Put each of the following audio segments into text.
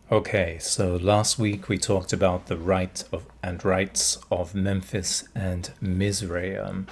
Okay, so last week we talked about the rites of Memphis and Misraim,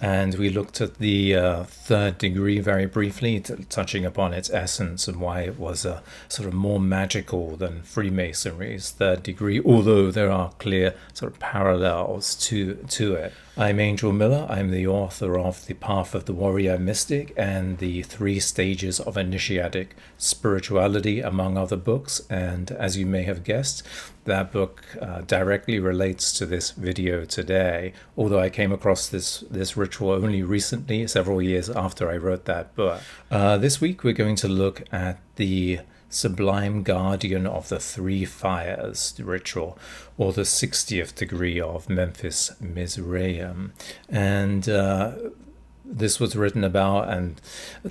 and we looked at the third degree very briefly, touching upon its essence and why it was sort of more magical than Freemasonry's third degree, although there are clear sort of parallels to it. I'm Angel Millar. I'm the author of The Path of the Warrior Mystic and The Three Stages of Initiatic Spirituality, among other books. And as you may have guessed, that book directly relates to this video today, although I came across this ritual only recently, several years after I wrote that book. This week we're going to look at the Sublime Guardian of the Three Fires ritual, or the 60th degree of Memphis-Misraim. And this was written about and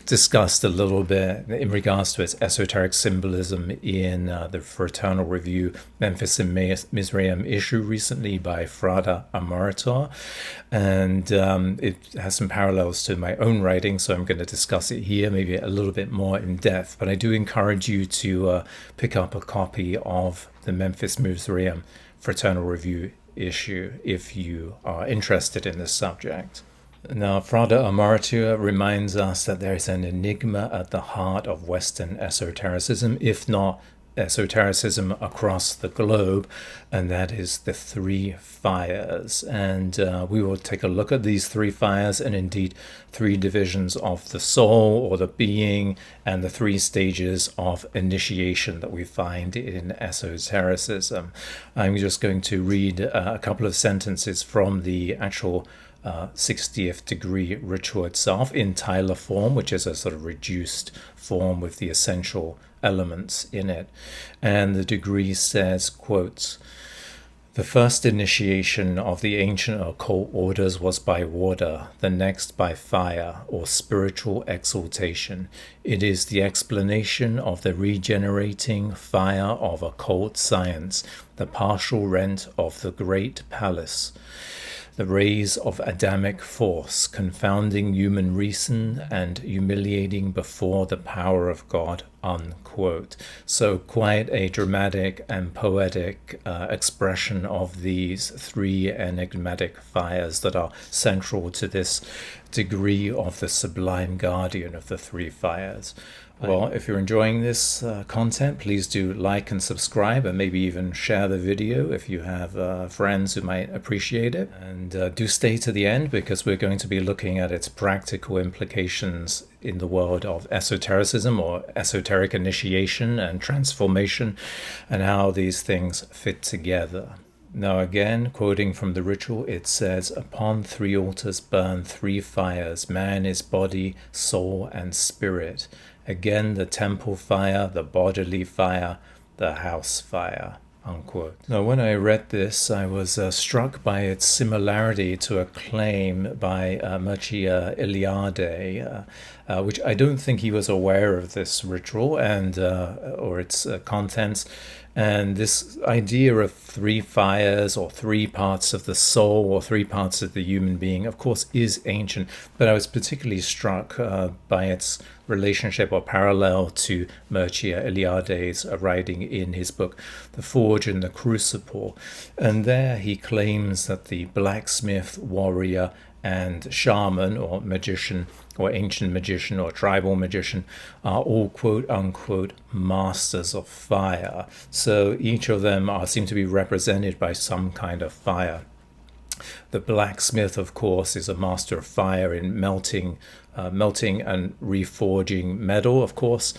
discussed a little bit in regards to its esoteric symbolism in the Fraternal Review Memphis and Misraim issue recently by Frada Amarator. And it has some parallels to my own writing, so I'm going to discuss it here, maybe a little bit more in depth. But I do encourage you to pick up a copy of the Memphis-Misraim Fraternal Review issue if you are interested in this subject. Now, Frada Amartya reminds us that there is an enigma at the heart of Western esotericism, if not esotericism across the globe, and that is the three fires. And we will take a look at these three fires and indeed three divisions of the soul or the being and the three stages of initiation that we find in esotericism. I'm just going to read a couple of sentences from the actual 60th degree ritual itself in Tyler form, which is a sort of reduced form with the essential elements in it. And the degree says, quotes, "The first initiation of the ancient occult orders was by water, the next by fire, or spiritual exaltation. It is the explanation of the regenerating fire of occult science, the partial rent of the great palace. The rays of Adamic force, confounding human reason and humiliating before the power of God," unquote. So quite a dramatic and poetic expression of these three enigmatic fires that are central to this degree of the Sublime Guardian of the three fires. Well, if you're enjoying this content, please do like and subscribe, and maybe even share the video if you have friends who might appreciate it. And do stay to the end, because we're going to be looking at its practical implications in the world of esotericism, or esoteric initiation and transformation, and how these things fit together. Now again, quoting from the ritual, it says, "Upon three altars burn three fires, man is body, soul, and spirit. Again, the temple fire, the bodily fire, the house fire," unquote. Now, when I read this, I was struck by its similarity to a claim by Mircea Eliade, which I don't think he was aware of this ritual and or its contents. And this idea of three fires, or three parts of the soul, or three parts of the human being, of course, is ancient. But I was particularly struck by its relationship or parallel to Mircea Eliade's writing in his book, The Forge and the Crucible. And there he claims that the blacksmith, warrior, and shaman, or magician, or ancient magician, or tribal magician, are all quote-unquote masters of fire. So each of them seem to be represented by some kind of fire. The blacksmith, of course, is a master of fire in melting and reforging metal, of course.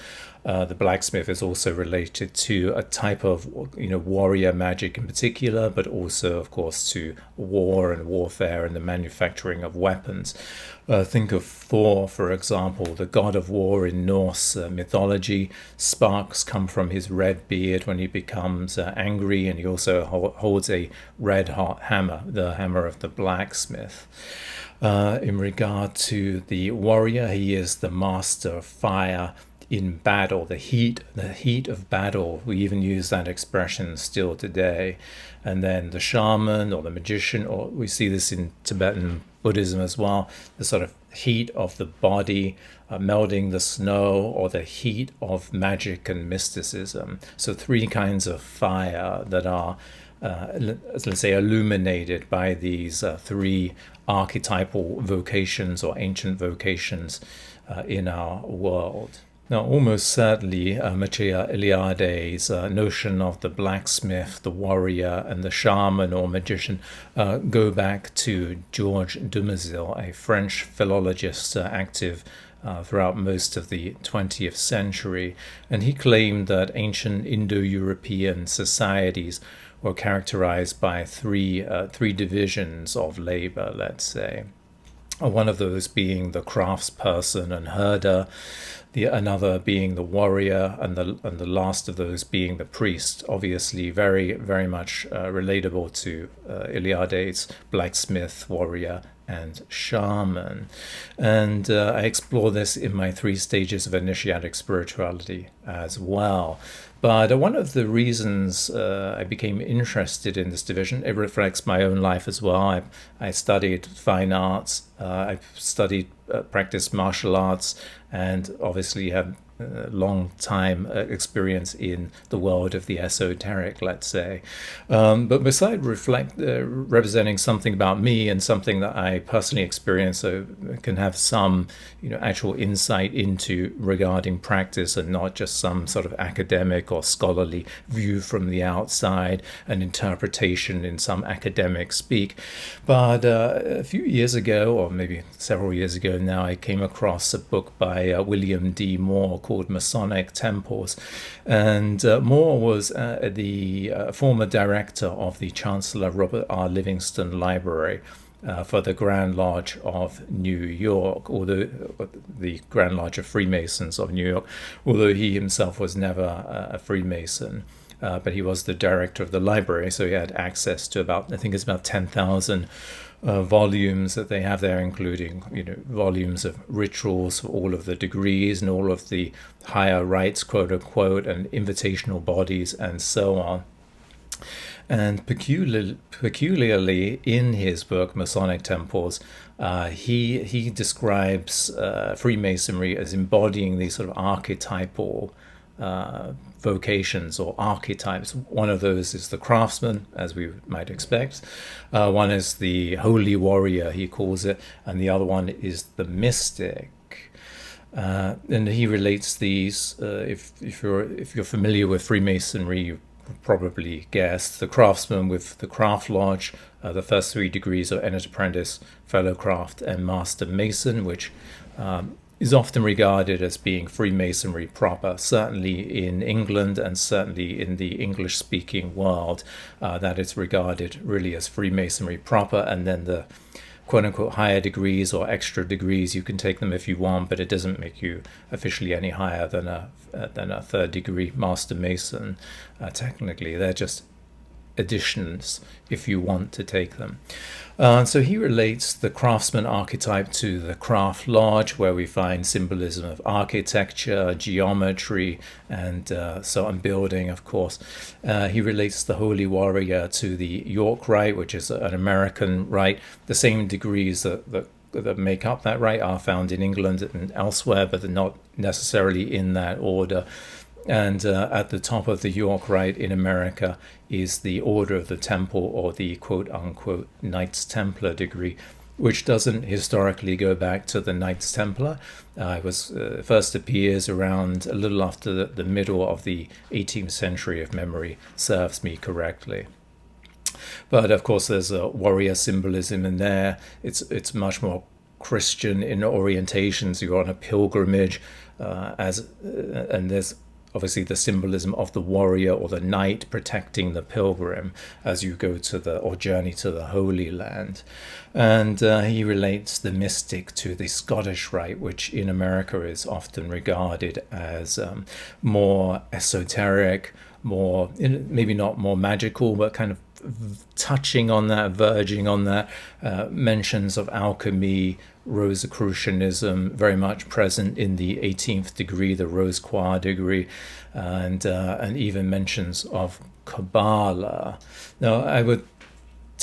The blacksmith is also related to a type of, warrior magic in particular, but also, of course, to war and warfare and the manufacturing of weapons. Think of Thor, for example, the god of war in Norse mythology. Sparks come from his red beard when he becomes angry, and he also holds a red-hot hammer, the hammer of the blacksmith. In regard to the warrior, he is the master of fire in battle, the heat of battle. We even use that expression still today. And then the shaman or the magician, or we see this in Tibetan Buddhism as well, the sort of heat of the body, melding the snow, or the heat of magic and mysticism. So three kinds of fire that are, let's say, illuminated by these three archetypal vocations or ancient vocations in our world. Now, almost certainly, Mircea Eliade's notion of the blacksmith, the warrior, and the shaman or magician go back to Georges Dumézil, a French philologist active throughout most of the 20th century. And he claimed that ancient Indo-European societies were characterized by three divisions of labor, let's say. One of those being the craftsperson and herder, another being the warrior, and the last of those being the priest. Obviously, very, very much relatable to Eliade's blacksmith, warrior, and shaman. And I explore this in my 3 stages of initiatic spirituality as well. But one of the reasons I became interested in this division, it reflects my own life as well. I studied fine arts, I've studied, practiced martial arts, and obviously have a long time experience in the world of the esoteric, let's say. But besides representing something about me and something that I personally experience, so can have some actual insight into regarding practice, and not just some sort of academic or scholarly view from the outside, an interpretation in some academic speak. But a few years ago, or maybe several years ago now, I came across a book by William D. Moore called Masonic Temples. And Moore was the former director of the Chancellor Robert R. Livingston Library for the Grand Lodge of New York, although the Grand Lodge of Freemasons of New York, although he himself was never a Freemason. But he was the director of the library, so he had access to I think it's about 10,000 volumes that they have there, including volumes of rituals for all of the degrees and all of the higher rites, quote unquote, and invitational bodies and so on. And peculiarly in his book Masonic Temples, he describes Freemasonry as embodying these sort of archetypal vocations or archetypes. One of those is the craftsman, as we might expect. One is the holy warrior, he calls it, and the other one is the mystic. And he relates these. If you're familiar with Freemasonry, you probably guessed the craftsman with the craft lodge. The first 3 degrees are Eminent Apprentice, Fellow Craft, and Master Mason, which is often regarded as being Freemasonry proper, certainly in England and certainly in the English-speaking world, that it's regarded really as Freemasonry proper. And then the quote-unquote higher degrees or extra degrees, you can take them if you want, but it doesn't make you officially any higher than a 3rd degree Master Mason. Technically, they're just additions if you want to take them. So he relates the craftsman archetype to the craft lodge, where we find symbolism of architecture, geometry, and so on, building, of course. He relates the holy warrior to the York Rite, which is an American rite. The same degrees that make up that rite are found in England and elsewhere, but they're not necessarily in that order. And at the top of the York Rite in America is the Order of the Temple, or the quote-unquote Knights Templar degree, which doesn't historically go back to the Knights Templar. It first appears around a little after the middle of the 18th century, if memory serves me correctly. But of course, there's a warrior symbolism in there. It's much more Christian in orientations. You're on a pilgrimage, and there's obviously the symbolism of the warrior or the knight protecting the pilgrim as you go or journey to the Holy Land. And he relates the mystic to the Scottish Rite, which in America is often regarded as more esoteric, more, maybe not more magical, but kind of touching on that, verging on that. Mentions of alchemy, Rosicrucianism, very much present in the 18th degree, the Rose Croix degree, and even mentions of Kabbalah. Now, I would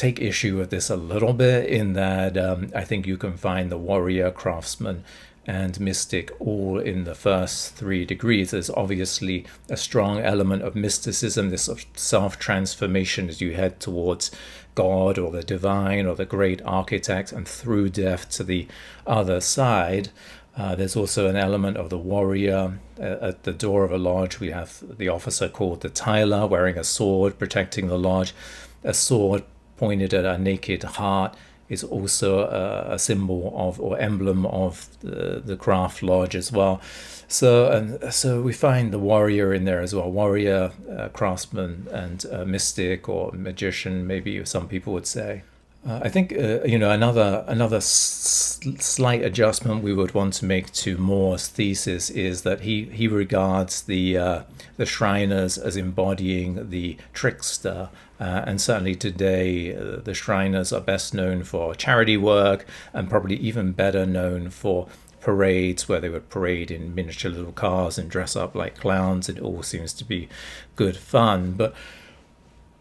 take issue with this a little bit in that I think you can find the warrior, craftsman, and mystic all in the first 3 degrees. There's obviously a strong element of mysticism, this sort of self-transformation as you head towards God or the divine or the great architect and through death to the other side. There's also an element of the warrior. At the door of a lodge, we have the officer called the Tyler wearing a sword, protecting the lodge. A sword pointed at a naked heart is also a symbol of or emblem of the craft lodge as well. So we find the warrior in there as well. Warrior, craftsman, and mystic or magician, maybe some people would say. I think another slight adjustment we would want to make to Moore's thesis is that he regards the Shriners as embodying the trickster, and certainly today the Shriners are best known for charity work and probably even better known for parades where they would parade in miniature little cars and dress up like clowns. It all seems to be good fun, but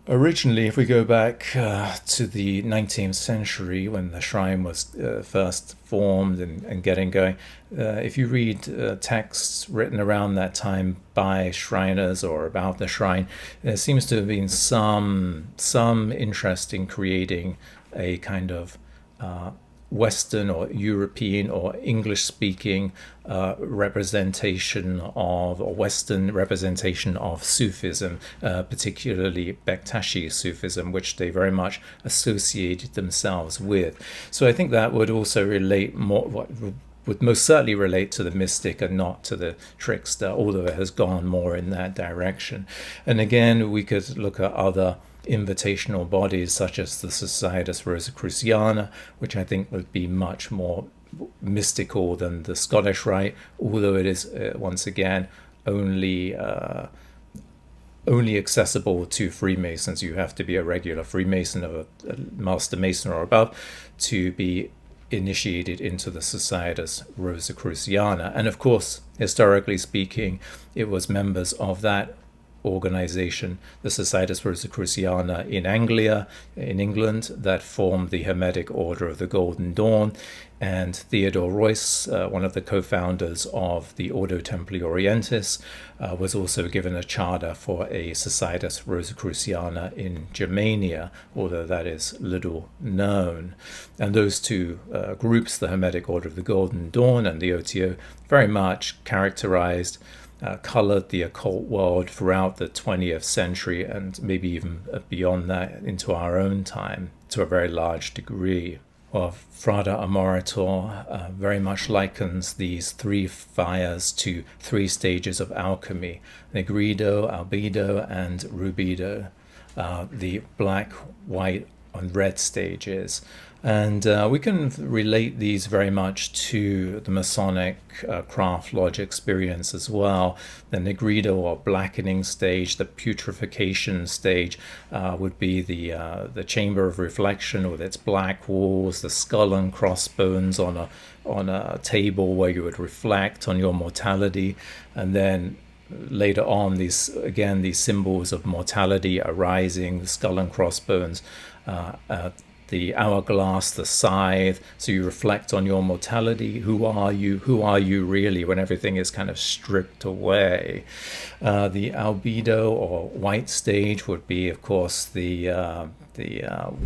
originally, if we go back to the 19th century when the shrine was first formed and getting going, if you read texts written around that time by Shriners or about the shrine, there seems to have been some interest in creating a kind of Western or European or English-speaking representation of, or Western representation of Sufism, particularly Bektashi Sufism, which they very much associated themselves with. So I think that would also relate more, would most certainly relate to the mystic and not to the trickster, although it has gone more in that direction. And again, we could look at other invitational bodies such as the Societas Rosicruciana, which I think would be much more mystical than the Scottish Rite, although it is once again only accessible to Freemasons. You have to be a regular Freemason of a Master Mason or above to be initiated into the Societas Rosicruciana. And of course, historically speaking, it was members of that organization, the Societas Rosicruciana in Anglia, in England, that formed the Hermetic Order of the Golden Dawn. And Theodore Royce, one of the co-founders of the Ordo Templi Orientis, was also given a charter for a Societas Rosicruciana in Germania, although that is little known. And those two groups, the Hermetic Order of the Golden Dawn and the OTO, very much characterized colored the occult world throughout the 20th century and maybe even beyond that into our own time to a very large degree. Well, Frada Amorator very much likens these 3 fires to 3 stages of alchemy: Negrido, Albedo, and Rubido, the black, white, and red stages. And we can relate these very much to the Masonic craft lodge experience as well. The Negrido or blackening stage, the putrefaction stage, would be the chamber of reflection with its black walls, the skull and crossbones on a table where you would reflect on your mortality, and then later on these symbols of mortality arising, the skull and crossbones, the hourglass, the scythe, so you reflect on your mortality. Who are you really when everything is kind of stripped away? The albedo or white stage would be, of course, the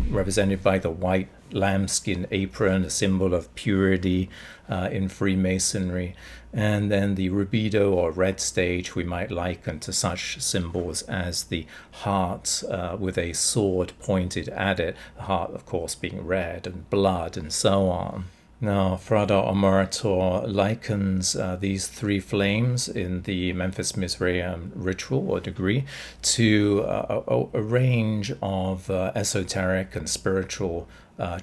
represented by the white lambskin apron, a symbol of purity in Freemasonry. And then the rubido or red stage we might liken to such symbols as the heart with a sword pointed at it, the heart of course being red, and blood, and so on. Now, Frada Amorator likens these 3 flames in the Memphis-Misraim ritual or degree to a range of esoteric and spiritual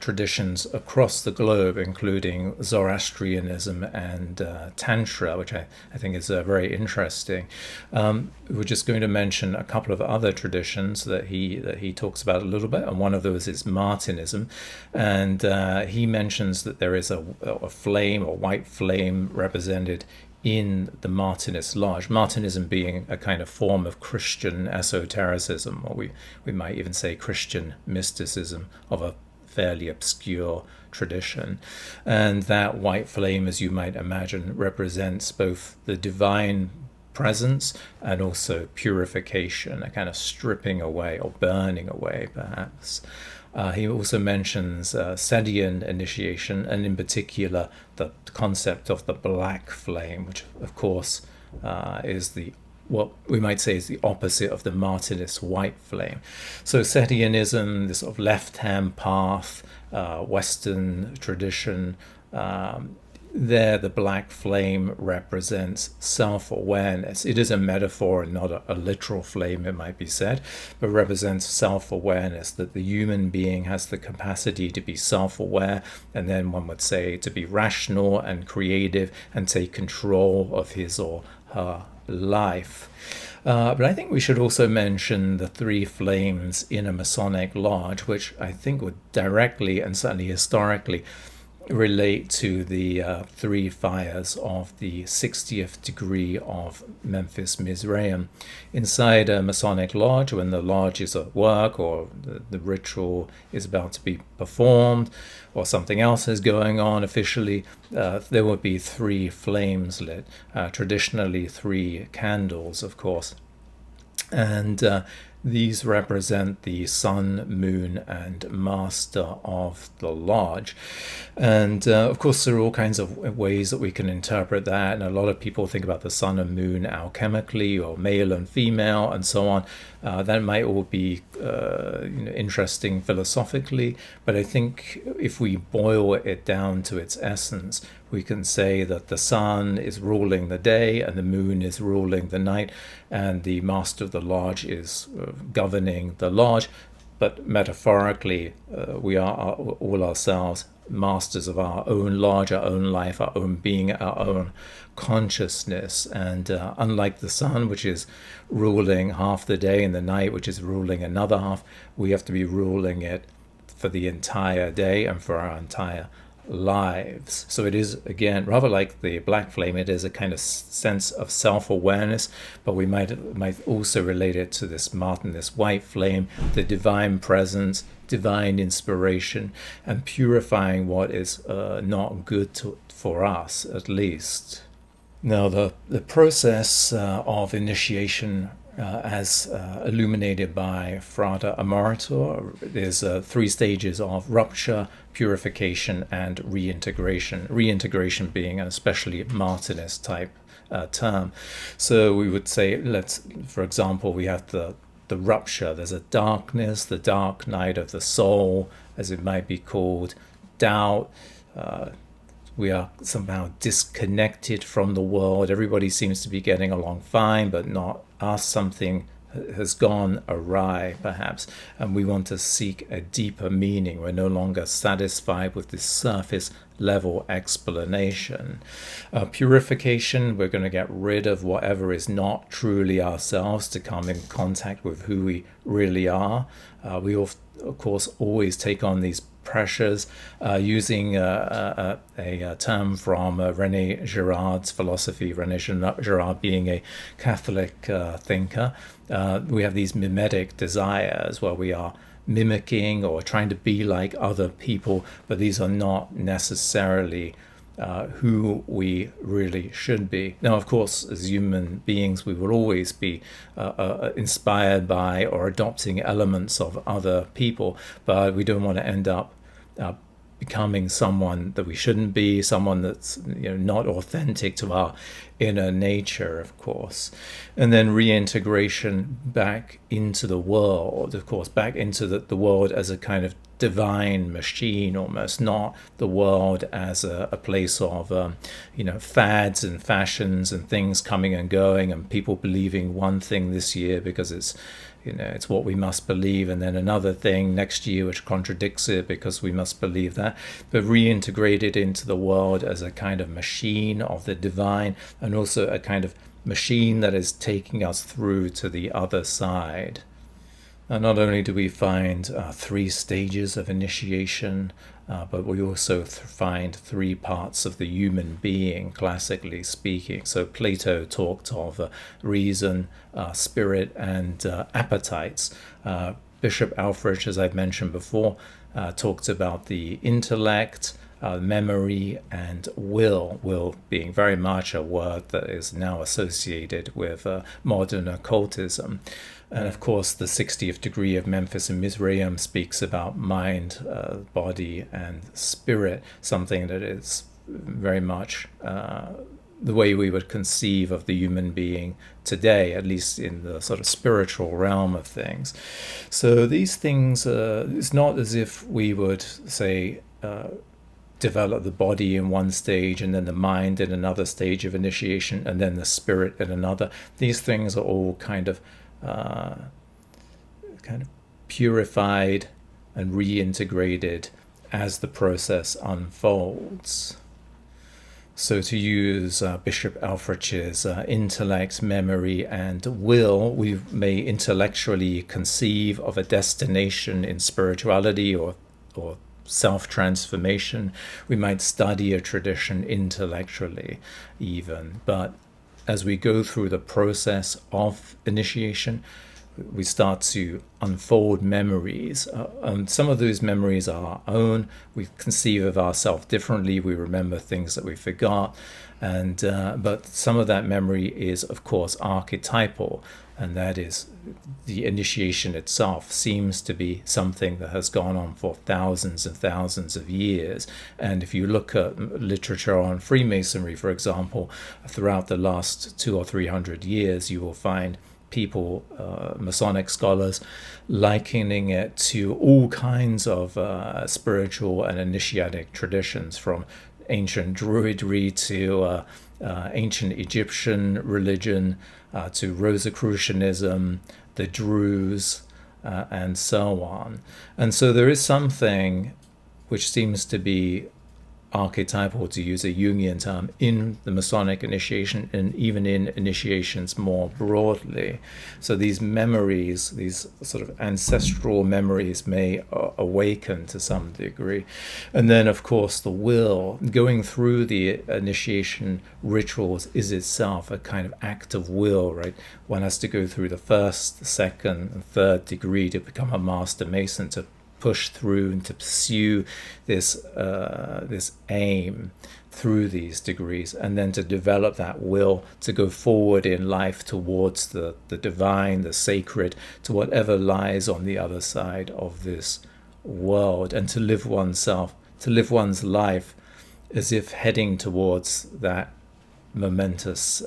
traditions across the globe, including Zoroastrianism and Tantra, which I think is very interesting. We're just going to mention a couple of other traditions that he talks about a little bit, and one of those is Martinism, and he mentions that there is a flame or white flame represented in the Martinist lodge, Martinism being a kind of form of Christian esotericism, or we might even say Christian mysticism of a fairly obscure tradition. And that white flame, as you might imagine, represents both the divine presence and also purification, a kind of stripping away or burning away, perhaps. He also mentions Sedian initiation, and in particular the concept of the black flame, which of course is what we might say is the opposite of the Martinist white flame. So Sedianism, this sort of left-hand path, Western tradition, there the black flame represents self-awareness. It is a metaphor and not a literal flame, it might be said, but represents self-awareness, that the human being has the capacity to be self-aware, and then one would say to be rational and creative and take control of his or her life. But I think we should also mention the three flames in a Masonic lodge, which I think would directly and certainly historically relate to the three fires of the 60th degree of Memphis-Misraim. Inside a Masonic lodge, when the lodge is at work or the ritual is about to be performed or something else is going on officially, there would be three flames lit, traditionally three candles, of course. And these represent the sun, moon, and master of the lodge. And of course, there are all kinds of ways that we can interpret that. And a lot of people think about the sun and moon alchemically, or male and female, and so on. That might all be interesting philosophically. But I think if we boil it down to its essence, we can say that the sun is ruling the day and the moon is ruling the night, and the master of the lodge is governing the lodge. But metaphorically, we are all ourselves masters of our own lodge, our own life, our own being, our own consciousness. And unlike the sun, which is ruling half the day, and the night, which is ruling another half, we have to be ruling it for the entire day and for our entire lives. So it is, again, rather like the black flame, it is a kind of sense of self-awareness, but we might also relate it to this Martinist white flame, the divine presence, divine inspiration, and purifying what is not good for us, at least. Now, the process of initiation as illuminated by Frate Amarator, there's three stages of rupture, purification, and reintegration. Reintegration being an especially Martinist type term. So we would say, for example, we have the rupture. There's a darkness, the dark night of the soul, as it might be called, doubt. We are somehow disconnected from the world. Everybody seems to be getting along fine, but not us. Something has gone awry, perhaps, and we want to seek a deeper meaning. We're no longer satisfied with this surface level explanation. Purification, we're going to get rid of whatever is not truly ourselves to come in contact with who we really are. We, of course, always take on these pressures, using a term from René Girard's philosophy, René Girard being a Catholic thinker. We have these mimetic desires where we are mimicking or trying to be like other people, but these are not necessarily who we really should be. Now, of course, as human beings, we will always be inspired by or adopting elements of other people, but we don't want to end up becoming someone that we shouldn't be, someone that's not authentic to our inner nature, of course. And then reintegration back into the world, of course, back into the world as a kind of divine machine, almost, not the world as a place of fads and fashions and things coming and going, and people believing one thing this year because it's what we must believe, and then another thing next year which contradicts it because we must believe that, but reintegrated into the world as a kind of machine of the divine, and also a kind of machine that is taking us through to the other side. Not only do we find 3 stages of initiation, but we also find 3 parts of the human being, classically speaking. So Plato talked of reason, spirit, and appetites. Bishop Alfred, as I've mentioned before, talked about the intellect, memory, and will. Will being very much a word that is now associated with modern occultism. And of course, the 60th degree of Memphis-Misraim speaks about mind, body, and spirit, something that is very much the way we would conceive of the human being today, at least in the sort of spiritual realm of things. So these things, it's not as if we would say, develop the body in one stage and then the mind in another stage of initiation and then the spirit in another. These things are all kind of purified and reintegrated as the process unfolds. So to use Bishop Alfred's intellect, memory, and will, we may intellectually conceive of a destination in spirituality or self-transformation. We might study a tradition intellectually even, but as we go through the process of initiation, we start to unfold memories. And some of those memories are our own. We conceive of ourselves differently. We remember things that we forgot. But some of that memory is, of course, archetypal. And that is, the initiation itself seems to be something that has gone on for thousands and thousands of years. And if you look at literature on Freemasonry, for example, throughout the last 200 or 300 years, you will find people, Masonic scholars, likening it to all kinds of spiritual and initiatic traditions, from ancient Druidry to ancient Egyptian religion, to Rosicrucianism, the Druze, and so on. And so there is something which seems to be archetypal, to use a Jungian term, in the Masonic initiation and even in initiations more broadly. So these memories, these sort of ancestral memories, may awaken to some degree. And then, of course, the will, going through the initiation rituals, is itself a kind of act of will, right? One has to go through the first, the second, and third degree to become a Master Mason, to push through and to pursue this aim through these degrees, and then to develop that will to go forward in life towards the divine, the sacred, to whatever lies on the other side of this world, and to live one's life as if heading towards that momentous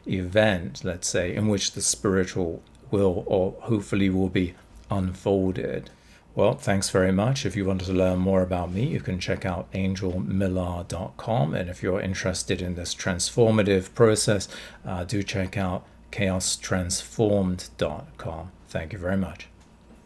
event, let's say, in which the spiritual will, or hopefully will, be unfolded. Well, thanks very much. If you wanted to learn more about me, you can check out angelmillar.com. And if you're interested in this transformative process, do check out chaostransformed.com. Thank you very much.